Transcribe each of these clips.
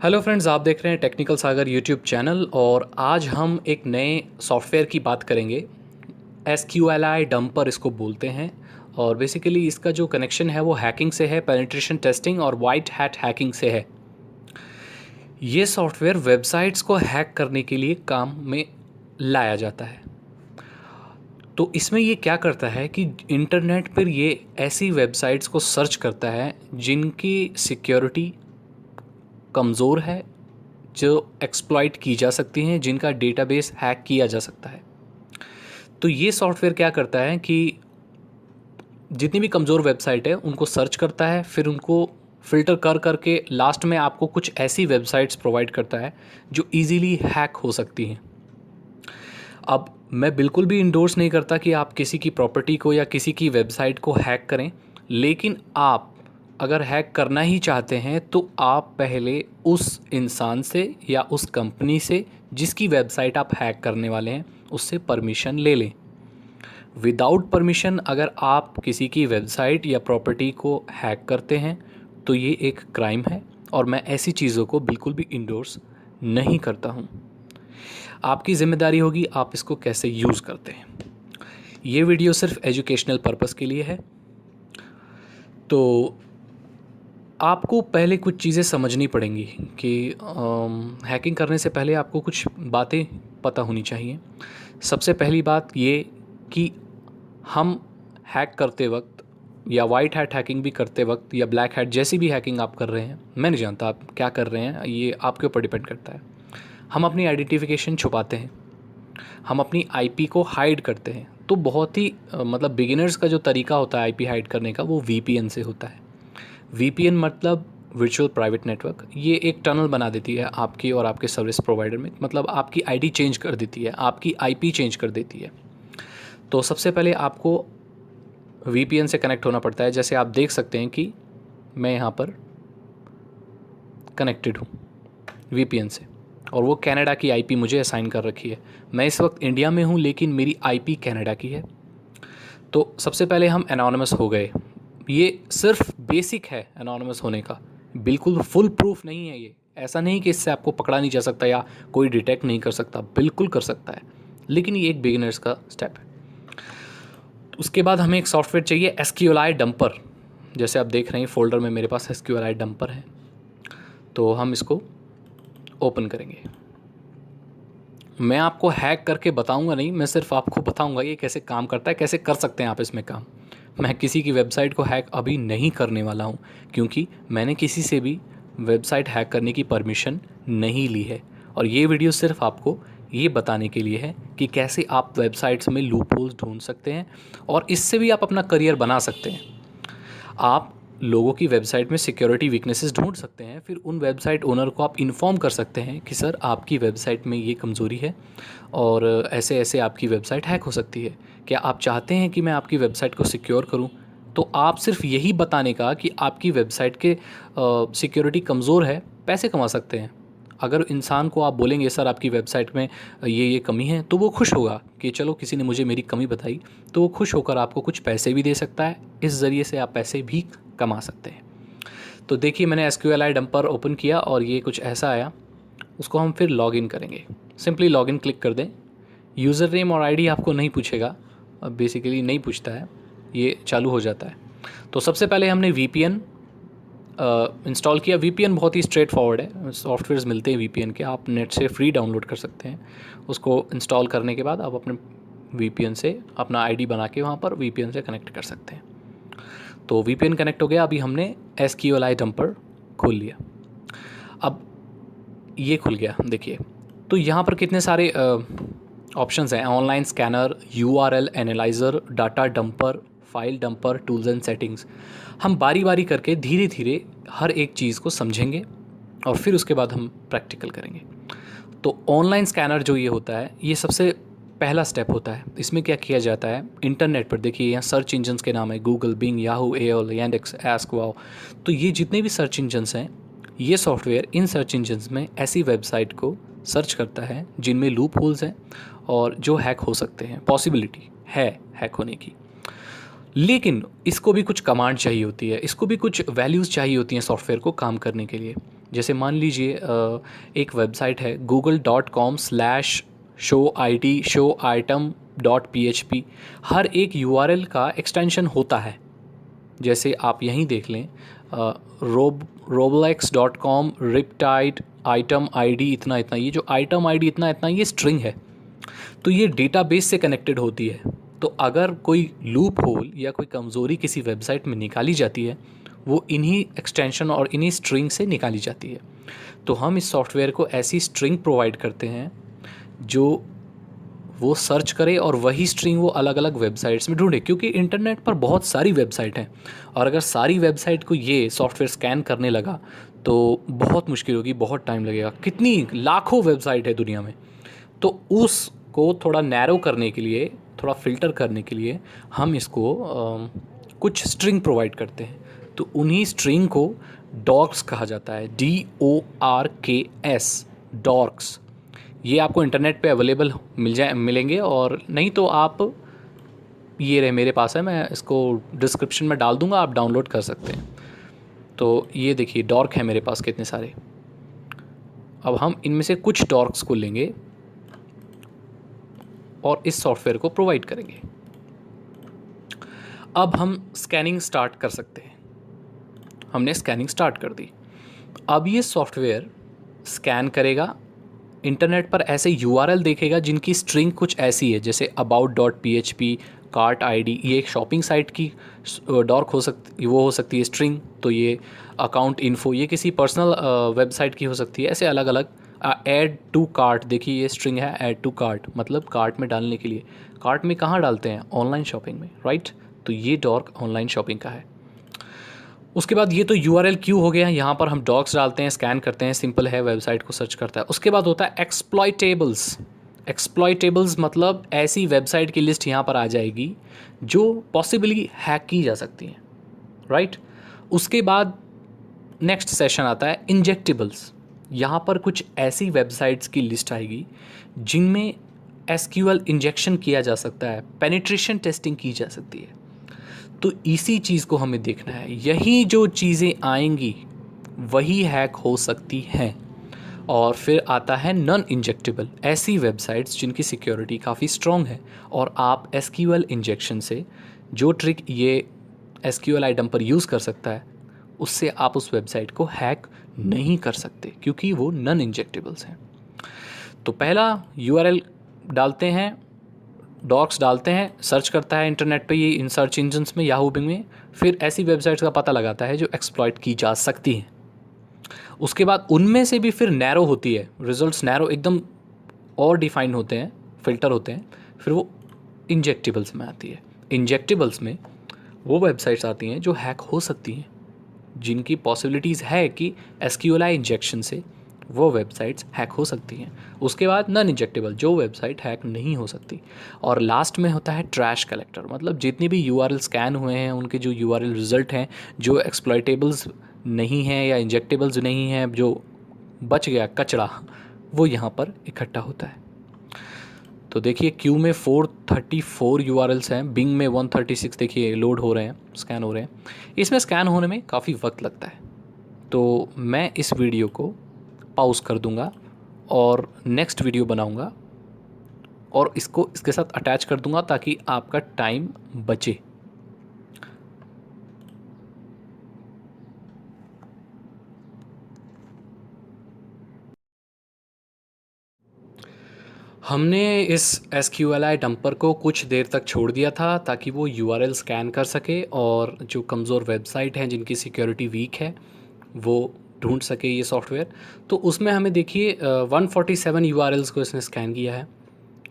Hello friends, आप देख रहे हैं टेक्निकल सागर यूट्यूब चैनल और आज हम एक नए सॉफ्टवेयर की बात करेंगे। SQLi डंपर इसको बोलते हैं और बेसिकली इसका जो कनेक्शन है वो हैकिंग से है, पेनिट्रेशन टेस्टिंग और वाइट हैट हैकिंग से है। ये सॉफ्टवेयर वेबसाइट्स को हैक करने के लिए काम में लाया जाता है। तो इसमें ये क्या करता है कि इंटरनेट पर ये ऐसी वेबसाइट्स को सर्च करता है जिनकी सिक्योरिटी कमज़ोर है, जो एक्सप्लॉइट की जा सकती हैं, जिनका डेटाबेस हैक किया जा सकता है। तो ये सॉफ्टवेयर क्या करता है कि जितनी भी कमज़ोर वेबसाइट है उनको सर्च करता है, फिर उनको फ़िल्टर कर करके लास्ट में आपको कुछ ऐसी वेबसाइट्स प्रोवाइड करता है जो इजीली हैक हो सकती हैं। अब मैं बिल्कुल भी इंडोर्स नहीं करता कि आप किसी की प्रॉपर्टी को या किसी की वेबसाइट को हैक करें, लेकिन आप अगर हैक करना ही चाहते हैं तो आप पहले उस इंसान से या उस कंपनी से जिसकी वेबसाइट आप हैक करने वाले हैं उससे परमिशन ले लें। विदाउट परमिशन अगर आप किसी की वेबसाइट या प्रॉपर्टी को हैक करते हैं तो ये एक क्राइम है और मैं ऐसी चीज़ों को बिल्कुल भी इंडोर्स नहीं करता हूँ। आपकी ज़िम्मेदारी होगी आप इसको कैसे यूज़ करते हैं। ये वीडियो सिर्फ एजुकेशनल पर्पस के लिए है। तो आपको पहले कुछ चीज़ें समझनी पड़ेंगी कि हैकिंग करने से पहले आपको कुछ बातें पता होनी चाहिए। सबसे पहली बात ये कि हम हैक करते वक्त या वाइट हैट हैकिंग भी करते वक्त या ब्लैक हैट जैसी भी हैकिंग आप कर रहे हैं, मैं नहीं जानता आप क्या कर रहे हैं, ये आपके ऊपर डिपेंड करता है। हम अपनी आइडेंटिफिकेशन छुपाते हैं, हम अपनी आईपी को हाइड करते हैं। तो बहुत ही मतलब बिगिनर्स का जो तरीका होता है आईपी हाइड करने का वो वीपीएन से होता है। वीपीएन मतलब वर्चुअल प्राइवेट नेटवर्क। ये एक टनल बना देती है आपकी और आपके सर्विस प्रोवाइडर में, मतलब आपकी आईडी चेंज कर देती है, आपकी आईपी चेंज कर देती है। तो सबसे पहले आपको वीपीएन से कनेक्ट होना पड़ता है। जैसे आप देख सकते हैं कि मैं यहाँ पर कनेक्टेड हूँ वीपीएन से और वो कनाडा की आईपी मुझे असाइन कर रखी है। मैं इस वक्त इंडिया में हूँ लेकिन मेरी आईपी कनाडा की है। तो सबसे पहले हम एनोनिमस हो गए। ये सिर्फ बेसिक है एनोनिमस होने का, बिल्कुल फुल प्रूफ नहीं है ये। ऐसा नहीं कि इससे आपको पकड़ा नहीं जा सकता या कोई डिटेक्ट नहीं कर सकता, बिल्कुल कर सकता है, लेकिन ये एक बिगिनर्स का स्टेप है। उसके बाद हमें एक सॉफ्टवेयर चाहिए SQLi डंपर। जैसे आप देख रहे हैं फोल्डर में मेरे पास SQLi डंपर है, तो हम इसको ओपन करेंगे। मैं आपको हैक करके बताऊंगा नहीं, मैं सिर्फ आपको बताऊंगा ये कैसे काम करता है, कैसे कर सकते हैं आप इसमें काम। मैं किसी की वेबसाइट को हैक अभी नहीं करने वाला हूं, क्योंकि मैंने किसी से भी वेबसाइट हैक करने की परमिशन नहीं ली है। और ये वीडियो सिर्फ आपको ये बताने के लिए है कि कैसे आप वेबसाइट्स में लूप होल्स ढूंढ सकते हैं और इससे भी आप अपना करियर बना सकते हैं। आप लोगों की वेबसाइट में सिक्योरिटी वीकनेसेस ढूंढ सकते हैं, फिर उन वेबसाइट ओनर को आप इन्फॉर्म कर सकते हैं कि सर आपकी वेबसाइट में ये कमज़ोरी है और ऐसे ऐसे आपकी वेबसाइट हैक हो सकती है। क्या आप चाहते हैं कि मैं आपकी वेबसाइट को सिक्योर करूं? तो आप सिर्फ यही बताने का कि आपकी वेबसाइट के सिक्योरिटी कमज़ोर है पैसे कमा सकते हैं। अगर इंसान को आप बोलेंगे सर आपकी वेबसाइट में ये कमी है, तो वो खुश होगा कि चलो किसी ने मुझे मेरी कमी बताई, तो वो खुश होकर आपको कुछ पैसे भी दे सकता है। इस ज़रिए से आप पैसे भी कमा सकते हैं। तो देखिए मैंने SQLi डंपर ओपन किया और ये कुछ ऐसा आया। उसको हम फिर लॉगिन करेंगे। सिंपली लॉगिन क्लिक कर दें। यूज़र नेम और आईडी आपको नहीं पूछेगा, बेसिकली नहीं पूछता है, ये चालू हो जाता है। तो सबसे पहले हमने VPN इंस्टॉल किया। VPN बहुत ही स्ट्रेट फॉरवर्ड है, सॉफ्टवेयर्स मिलते हैं VPN के, आप नेट से फ्री डाउनलोड कर सकते हैं। उसको इंस्टॉल करने के बाद आप अपने VPN से अपना आईडी बना के वहाँ पर VPN से कनेक्ट कर सकते हैं। तो VPN कनेक्ट हो गया। अभी हमने SQLi डंपर खोल लिया। अब ये खुल गया देखिए। तो यहाँ पर कितने सारे ऑप्शंस हैं, online scanner, URL analyser, data dumper, file dumper, tools and settings. हम बारी बारी करके धीरे धीरे हर एक चीज़ को समझेंगे और फिर उसके बाद हम प्रैक्टिकल करेंगे। तो ऑनलाइन स्कैनर जो ये होता है, ये सबसे पहला स्टेप होता है। इसमें क्या किया जाता है, इंटरनेट पर देखिए यहाँ सर्च इंजन्स के नाम है Google, Bing, Yahoo, AOL, Yandex, Ask, Wow. तो ये जितने भी सर्च इंजन्स हैं, ये सॉफ्टवेयर इन सर्च इंजन्स में ऐसी वेबसाइट को सर्च करता है जिनमें लूप होल्स हैं और जो हैक हो सकते हैं, पॉसिबिलिटी है हैक होने की। लेकिन इसको भी कुछ कमांड चाहिए होती है, इसको भी कुछ वैल्यूज़ चाहिए होती हैं सॉफ्टवेयर को काम करने के लिए। जैसे मान लीजिए एक वेबसाइट है google.com/show-item.php, हर एक यूआरएल का एक्सटेंशन होता है। जैसे आप यहीं देख लें, roblox.com रिपटाइड आइटम आईडी इतना इतना, ये जो आइटम आईडी इतना इतना ये स्ट्रिंग है, तो ये डेटाबेस से कनेक्टेड होती है। तो अगर कोई लूप होल या कोई कमज़ोरी किसी वेबसाइट में निकाली जाती है, वो इन्हीं एक्सटेंशन और इन्हीं स्ट्रिंग से निकाली जाती है। तो हम इस सॉफ्टवेयर को ऐसी स्ट्रिंग प्रोवाइड करते हैं जो वो सर्च करे और वही स्ट्रिंग वो अलग अलग वेबसाइट्स में ढूंढे, क्योंकि इंटरनेट पर बहुत सारी वेबसाइट हैं और अगर सारी वेबसाइट को ये सॉफ्टवेयर स्कैन करने लगा तो बहुत मुश्किल होगी, बहुत टाइम लगेगा। कितनी लाखों वेबसाइट है दुनिया में, तो उसको थोड़ा नैरो करने के लिए, थोड़ा फ़िल्टर करने के लिए हम इसको कुछ स्ट्रिंग प्रोवाइड करते हैं। तो उन्हीं स्ट्रिंग को डॉर्क्स कहा जाता है, DORKS, डॉर्क्स। ये आपको इंटरनेट पे अवेलेबल मिलेंगे, और नहीं तो आप, ये रहे मेरे पास है, मैं इसको डिस्क्रिप्शन में डाल दूंगा, आप डाउनलोड कर सकते हैं। तो ये देखिए डॉर्क है मेरे पास कितने सारे। अब हम इनमें से कुछ डॉर्क्स को लेंगे और इस सॉफ्टवेयर को प्रोवाइड करेंगे। अब हम स्कैनिंग स्टार्ट कर सकते हैं। हमने स्कैनिंग स्टार्ट कर दी। अब ये सॉफ्टवेयर स्कैन करेगा, इंटरनेट पर ऐसे यूआरएल देखेगा जिनकी स्ट्रिंग कुछ ऐसी है, जैसे about.php, कार्ट आईडी, ये एक शॉपिंग साइट की डॉर्क हो सकती है स्ट्रिंग। तो ये अकाउंट इन्फो, ये किसी पर्सनल वेबसाइट की हो सकती है। ऐसे अलग अलग। ऐड टू कार्ट, देखिए ये स्ट्रिंग है ऐड टू कार्ट, मतलब कार्ट में डालने के लिए। कार्ट में कहाँ डालते हैं? ऑनलाइन शॉपिंग में, राइट। तो ये डॉर्क ऑनलाइन शॉपिंग का है। उसके बाद ये तो यूआरएल क्यू हो गया, यहाँ पर हम डॉक्स डालते हैं, स्कैन करते हैं, सिंपल है, वेबसाइट को सर्च करता है। उसके बाद होता है एक्सप्लॉयटेबल्स। एक्सप्लॉयटेबल्स मतलब ऐसी वेबसाइट की लिस्ट यहाँ पर आ जाएगी जो पॉसिबली हैक की जा सकती हैं, राइट। उसके बाद नेक्स्ट सेशन आता है इंजेक्टेबल्स। यहाँ पर कुछ ऐसी वेबसाइट्स की लिस्ट आएगी जिनमें एसक्यूएल इंजेक्शन किया जा सकता है, पेनिट्रेशन टेस्टिंग की जा सकती है। तो इसी चीज़ को हमें देखना है, यही जो चीज़ें आएंगी वही हैक हो सकती हैं। और फिर आता है नॉन इंजेक्टेबल, ऐसी वेबसाइट्स जिनकी सिक्योरिटी काफ़ी स्ट्रॉन्ग है और आप एसक्यूएल इंजेक्शन से, जो ट्रिक ये एसक्यूएल आइटम पर यूज़ कर सकता है, उससे आप उस वेबसाइट को हैक नहीं कर सकते, क्योंकि वो नॉन इंजेक्टेबल्स हैं। तो पहला यूआरएल डालते हैं, डॉक्स डालते हैं, सर्च करता है इंटरनेट पे, ये इन सर्च इंजन्स में, याहू बिंग में, फिर ऐसी वेबसाइट्स का पता लगाता है जो एक्सप्लॉइट की जा सकती हैं। उसके बाद उनमें से भी फिर नैरो होती है, रिजल्ट्स नैरो एकदम और डिफाइन होते हैं, फिल्टर होते हैं, फिर वो इंजेक्टेबल्स में आती है। इंजेक्टेबल्स में वो वेबसाइट्स आती हैं जो हैक हो सकती हैं, जिनकी पॉसिबिलिटीज़ है कि एसक्यूएल इंजेक्शन से वो वेबसाइट्स हैक हो सकती हैं। उसके बाद नॉन इंजेक्टेबल, जो वेबसाइट हैक नहीं हो सकती। और लास्ट में होता है ट्रैश कलेक्टर, मतलब जितने भी यूआरएल स्कैन हुए हैं उनके जो यूआरएल रिजल्ट हैं, जो एक्सप्लॉयटेबल्स नहीं हैं या इंजेक्टेबल्स नहीं हैं, जो बच गया कचरा, वो यहाँ पर इकट्ठा होता है। तो देखिए क्यू में 434 यूआरएल्स हैं, बिंग में 136, देखिए लोड हो रहे हैं, स्कैन हो रहे हैं। इसमें स्कैन होने में काफ़ी वक्त लगता है, तो मैं इस वीडियो को पॉज कर दूंगा और नेक्स्ट वीडियो बनाऊंगा और इसको इसके साथ अटैच कर दूंगा ताकि आपका टाइम बचे। हमने इस SQLi डंपर को कुछ देर तक छोड़ दिया था ताकि वो यूआरएल स्कैन कर सके और जो कमज़ोर वेबसाइट हैं जिनकी सिक्योरिटी वीक है वो ढूंढ सके ये सॉफ्टवेयर। तो उसमें हमें देखिए 147 यूआरएल्स को इसने स्कैन किया है।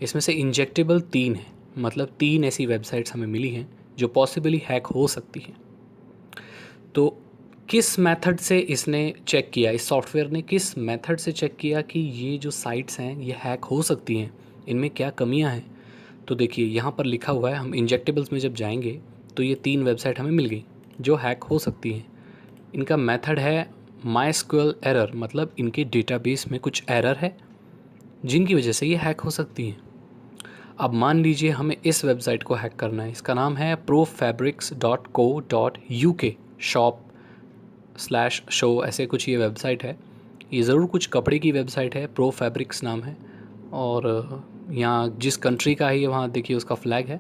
इसमें से इंजेक्टेबल 3 है, मतलब 3 ऐसी वेबसाइट्स हमें मिली हैं जो पॉसिबली हैक हो सकती हैं। तो किस मेथड से इसने चेक किया, इस सॉफ्टवेयर ने किस मेथड से चेक किया कि ये जो साइट्स हैं ये हैक हो सकती हैं, इनमें क्या कमियां हैं? तो देखिए यहाँ पर लिखा हुआ है, हम इंजेक्टेबल्स में जब जाएंगे तो ये 3 वेबसाइट हमें मिल गई जो हैक हो सकती हैं। इनका मेथड है माइस्क्यूएल एरर, मतलब इनके डेटाबेस में कुछ एरर है जिनकी वजह से ये हैक हो सकती हैं। अब मान लीजिए हमें इस वेबसाइट को हैक करना है, इसका नाम है profabrics.co.uk, शॉप /show ऐसे कुछ ये वेबसाइट है। ये ज़रूर कुछ कपड़े की वेबसाइट है, प्रो फैब्रिक्स नाम है। और यहाँ जिस कंट्री का है ये वहाँ देखिए उसका फ्लैग है।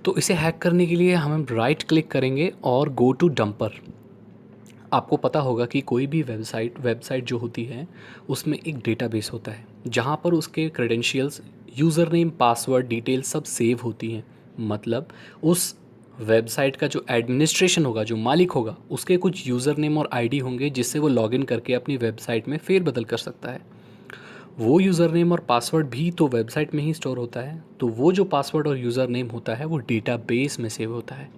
तो इसे हैक करने के लिए हम राइट क्लिक करेंगे और गो टू डंपर। आपको पता होगा कि कोई भी वेबसाइट जो होती है उसमें एक डेटाबेस होता है जहाँ पर उसके credentials, user name, password, detail सब सेव होती हैं। मतलब उस वेबसाइट का जो एडमिनिस्ट्रेशन होगा, जो मालिक होगा, उसके कुछ यूज़र नेम और आईडी होंगे जिससे वो लॉगिन करके अपनी वेबसाइट में फेरबदल कर सकता है। वो यूज़र नेम और पासवर्ड भी तो वेबसाइट में ही स्टोर होता है। तो वो जो पासवर्ड और यूज़र नेम होता है वो डेटाबेस में सेव होता है।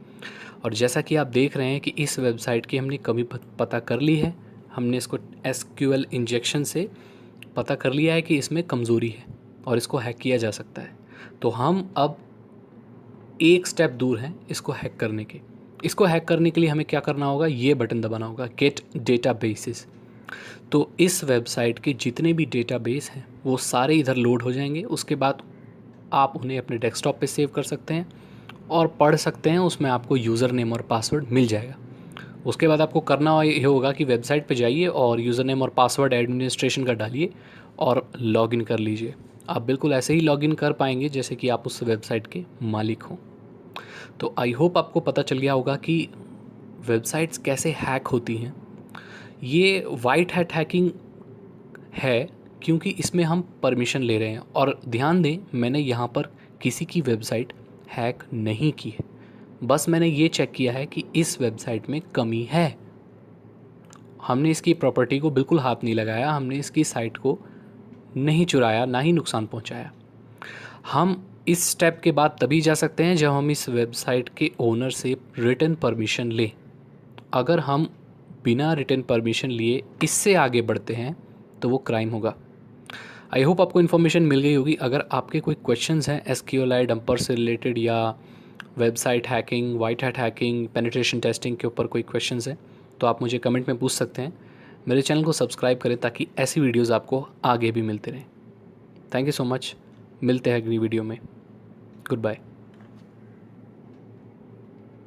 और जैसा कि आप देख रहे हैं कि इस वेबसाइट की हमने कमी पता कर ली है। हमने इसको SQL इंजेक्शन से पता कर लिया है कि इसमें कमज़ोरी है और इसको हैक किया जा सकता है। तो हम अब एक स्टेप दूर हैं इसको हैक करने के। इसको हैक करने के लिए हमें क्या करना होगा, ये बटन दबाना होगा, गेट डेटाबेसेस। तो इस वेबसाइट के जितने भी डेटाबेस हैं वो सारे इधर लोड हो जाएंगे। उसके बाद आप उन्हें अपने डेस्कटॉप पे सेव कर सकते हैं और पढ़ सकते हैं। उसमें आपको यूज़र नेम और पासवर्ड मिल जाएगा। उसके बाद आपको करना ये होगा कि वेबसाइट पे जाइए और यूज़र नेम और पासवर्ड एडमिनिस्ट्रेशन का डालिए और लॉगिन कर लीजिए। आप बिल्कुल ऐसे ही लॉगिन कर पाएंगे जैसे कि आप उस वेबसाइट के मालिक हों। तो आई होप आपको पता चल गया होगा कि वेबसाइट्स कैसे हैक होती हैं। ये वाइट हैट हैकिंग है क्योंकि इसमें हम परमिशन ले रहे हैं। और ध्यान दें, मैंने यहाँ पर किसी की वेबसाइट हैक नहीं की है, बस मैंने ये चेक किया है कि इस वेबसाइट में कमी है। हमने इसकी प्रॉपर्टी को बिल्कुल हाथ नहीं लगाया, हमने इसकी साइट को नहीं चुराया, ना ही नुकसान पहुंचाया। हम इस स्टेप के बाद तभी जा सकते हैं जब हम इस वेबसाइट के ओनर से रिटन परमिशन लें। अगर हम बिना रिटन परमिशन लिए इससे आगे बढ़ते हैं तो वो क्राइम होगा। आई होप आपको इन्फॉर्मेशन मिल गई होगी। अगर आपके कोई क्वेश्चंस हैं SQLi डंपर से रिलेटेड या website hacking, white hat hacking, penetration testing के ऊपर कोई क्वेश्चंस हैं तो आप मुझे कमेंट में पूछ सकते हैं। मेरे चैनल को सब्सक्राइब करें ताकि ऐसी वीडियोज़ आपको आगे भी मिलते रहें। Thank you so much. मिलते हैं अगली वीडियो में। Good bye.